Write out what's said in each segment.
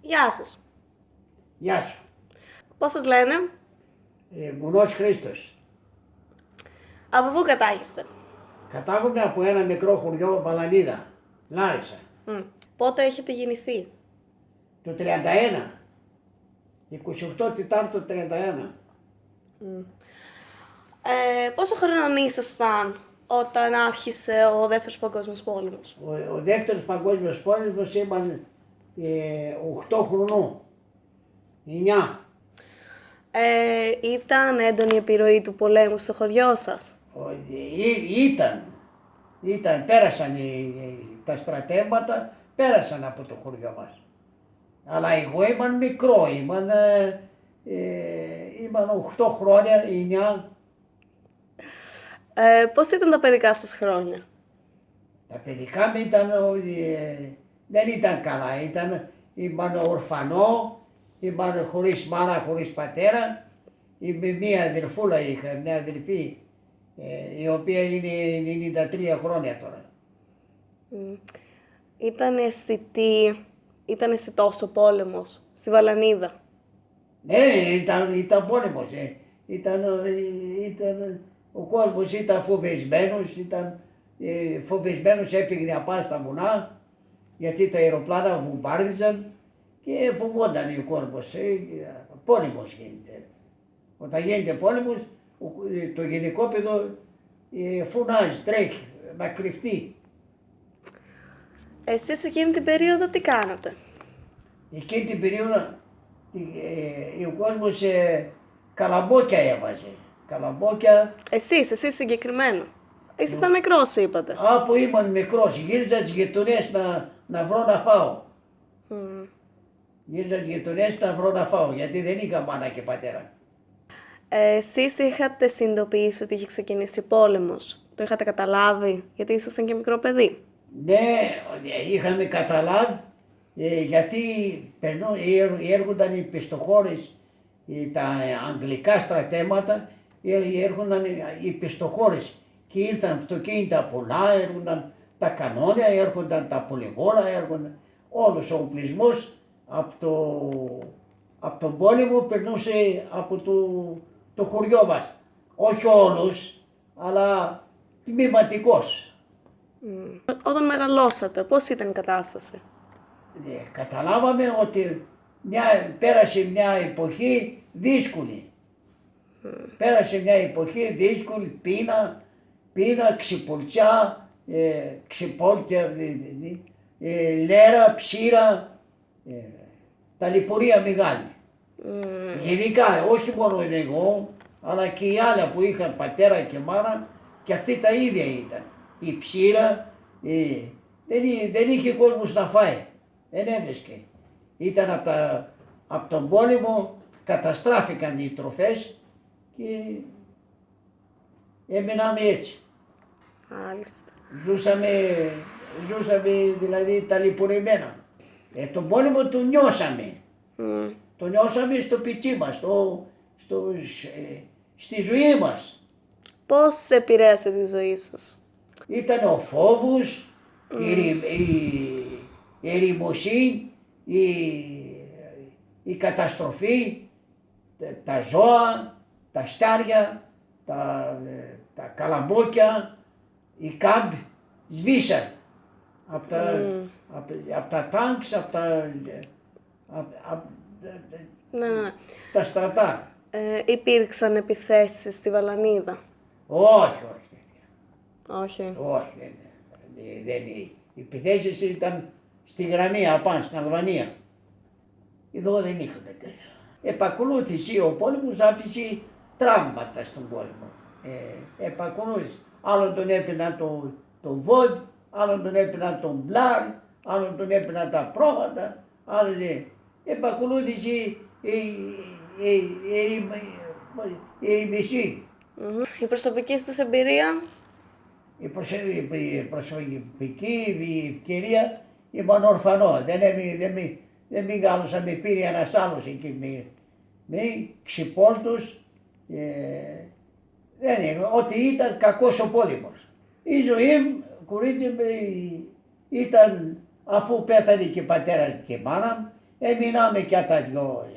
Γεια σας. Γεια σου. Πώς σας λένε? Γουνός Χρήστος. Από πού κατάγεστε? Κατάγομαι από ένα μικρό χωριό Βαλανίδα, Λάρισα, Πότε έχετε γεννηθεί? το 31. 28 Τετάρτου 31. Πόσο χρονών ήσασταν όταν άρχισε ο Δεύτερος Παγκόσμιος Πόλεμος? Ο Δεύτερος Παγκόσμιος Πόλεμος ήμουν 8 χρονών. 9. Ήταν έντονη η επιρροή του πολέμου στο χωριό σας? Ήταν, πέρασαν τα στρατεύματα, πέρασαν από το χωριό μας. Αλλά εγώ ήμουν μικρό, ήμουν 8 χρόνια, 9. Πώς ήταν τα παιδικά σας χρόνια? Τα παιδικά μου δεν ήταν καλά, ήμουν ορφανό, ήμουν χωρίς μάνα, χωρίς πατέρα. Μία αδερφούλα είχα, μια αδερφή, η οποία είναι 93 χρόνια τώρα. Ήταν αισθητός ο πόλεμος στη Βαλανίδα? Ναι, ήταν πόλεμος. Ο κόσμος ήταν φοβισμένος, έφυγε να πάει στα βουνά, γιατί τα αεροπλάνα βουμπάρδιζαν και φοβόταν ο κόσμος. Πόλεμος γίνεται. Όταν γίνεται πόλεμος, το γενικόπαιδο φωνάζει, τρέχει να κρυφτεί. Εσείς εκείνη την περίοδο τι κάνατε? Εκείνη την περίοδο ο κόσμος καλαμπόκια έβαζε. Καλαμπόκια. Εσείς συγκεκριμένα? Ήσασταν μικρός είπατε. Από ήμουν μικρός, γύριζα τις γειτονιές να βρω να φάω. Γύριζα τις γειτονιές να βρω να φάω, γιατί δεν είχα μάνα και πατέρα. Εσείς είχατε συνειδητοποιήσει ότι είχε ξεκινήσει πόλεμος? Το είχατε καταλάβει, γιατί ήσασταν και μικρό παιδί? Ναι, είχαμε καταλάβει, γιατί έρχονταν οι πιστοχώρες, τα αγγλικά στρατεύματα, έρχονταν οι πιστοχώρες και ήρθαν αυτοκίνητα πολλά, έρχονταν τα κανόνια, έρχονταν τα πολυβόλα, έρχονταν όλος ο οπλισμός από τον πόλεμο περνούσε από το χωριό μας. Όχι όλους, αλλά τμηματικός. Όταν μεγαλώσατε, πώς ήταν η κατάσταση? Καταλάβαμε ότι πέρασε μια εποχή δύσκολη. Πέρασε μια εποχή δύσκολη, πείνα, ξυπολτσιά, λέρα, ψήρα, ταλαιπωρία μεγάλη. Γενικά, όχι μόνο εγώ, αλλά και οι άλλοι που είχαν πατέρα και μάνα, και αυτοί τα ίδια ήταν. Η ψήρα, δεν είχε κόσμος να φάει, δεν έβρισκε. Ήταν από τον πόλεμο, καταστράφηκαν οι τροφές και έμειναμε έτσι. Μάλιστα. Ζούσαμε δηλαδή ταλαιπωρημένα. Τον πόλεμο τον νιώσαμε. Το νιώσαμε στο πιτσί μας, στη ζωή μας. Πώς επηρέασε τη ζωή σας? Ήταν ο φόβος, η ερημοσύνη, η καταστροφή, τα ζώα, τα στάρια, τα καλαμπόκια, οι κάμπ σβήσαν από τα τάγκς, Ναι. τα στρατά. Υπήρξαν επιθέσεις στη Βαλανίδα? Όχι. Όχι. Όχι, οι επιθέσεις ήταν στη γραμμή απάνω, στην Αλβανία. Εδώ δεν είχαμε τέτοια. Επακολούθησε ο πόλεμος, άφησε τραύματα στον πόλεμο. Επακολούθησε. Άλλον τον έπαιρναν το βόντ, άλλον τον έπαιρναν τον μπλάρ, άλλον τον έπαιρναν τα πρόβατα, άλλον δεν. Επακολούθησε η ερημισή. Η προσωπική σας εμπειρία? Η προσωπική ευκαιρία ήμουν ορφανό. Δεν μεγάλωσα, με πήρε ένας άλλος εκεί με ξυπόλτους. Ότι ήταν κακός ο πόλεμος. Η ζωή μου, κορίτσι μου, ήταν, αφού πέθανε και πατέρας και μάνα, Έμειναμε και τα δυο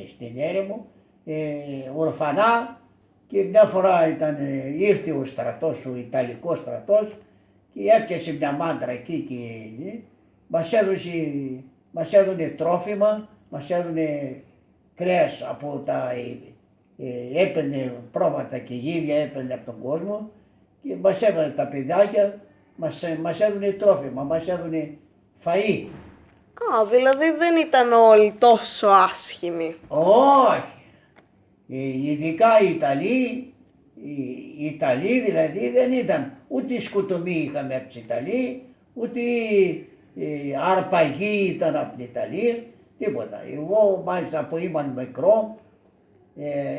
στην έρημο, ορφανά, και μια φορά ήρθε ο στρατός, ο Ιταλικός στρατός, και έφτιασε μια μάντρα εκεί και μας έδωνε τρόφιμα, μας έδωνε κρέας από έπαιρνε πρόβατα και γίδια, έπαιρνε από τον κόσμο και μας έβαλε τα παιδάκια, μας έδωνε τρόφιμα, μας έδωνε φαΐ. Α, δηλαδή δεν ήταν όλοι τόσο άσχημοι. Όχι, ειδικά οι Ιταλοί δηλαδή δεν ήταν, ούτε σκοτωμοί είχαμε από την Ιταλία, ούτε αρπαγοί ήταν από την Ιταλία, τίποτα. Εγώ μάλιστα που ήμουν μικρό,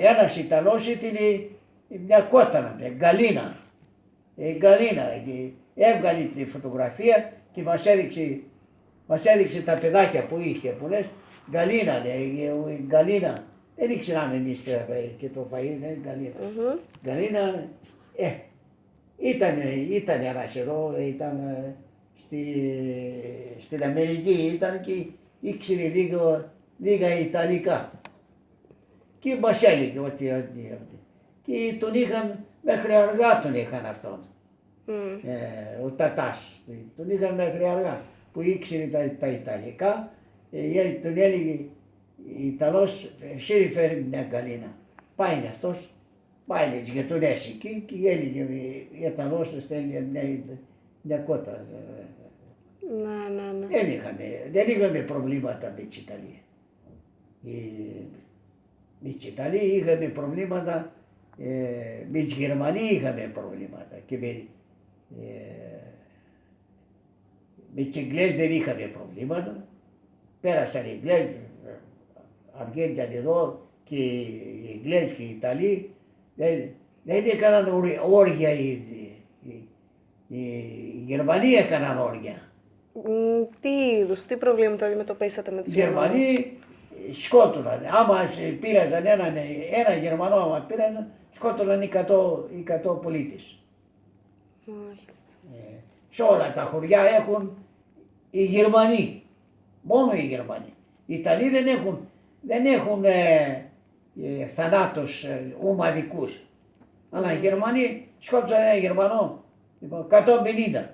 ένας Ιταλός ήθελε μια κότανα, μια γκαλίνα. Έβγαλε τη φωτογραφία και μας έδειξε τα παιδάκια που είχε, που λες γκαλίνα, λέει, γκαλίνα. Δεν ήξεραμε εμείς και το φαΐ, δεν γκαλίνα. Γκαλίνα, ήταν ένας εδώ, ήταν στην Αμερική, ήταν και ήξερε λίγα Ιταλικά. Και μας έλεγε ότι και τον είχαν, μέχρι αργά τον είχαν αυτόν, ο Τατάς, τον είχαν μέχρι αργά, που ήξερε τα Ιταλικά, τον έλεγε Ιταλός, εσύ φέρει μια γκαλίνα. Πάει αυτός, πάει les γειτονές εκεί και έλεγε ο Ιταλός του στέλνει μια κότα. Ναι. Δεν είχαμε προβλήματα με την Ιταλία. Με την Ιταλία είχαμε προβλήματα, με τη Γερμανία είχαμε προβλήματα και με τις Εγγλές δεν είχαμε προβλήματα. Πέρασαν οι Εγγλές, αργέντιαν εδώ και οι Εγγλές και οι Ιταλοί, δεν έκαναν όργια, οι Γερμανοί έκαναν όργια. Τι προβλήματα αντιμετωπίσατε με τους Γερμανούς? Οι Γερμανοί σκότωναν. Άμα πήραζαν ένα Γερμανό, άμα πήραζαν, σκότωναν 100 πολίτες. Μάλιστα. Σε όλα τα χωριά έχουν οι Γερμανοί. Μόνο οι Γερμανοί. Οι Ιταλοί δεν έχουν θανάτους ομαδικούς. Αλλά οι Γερμανοί σκότωσαν ένα Γερμανό, 150.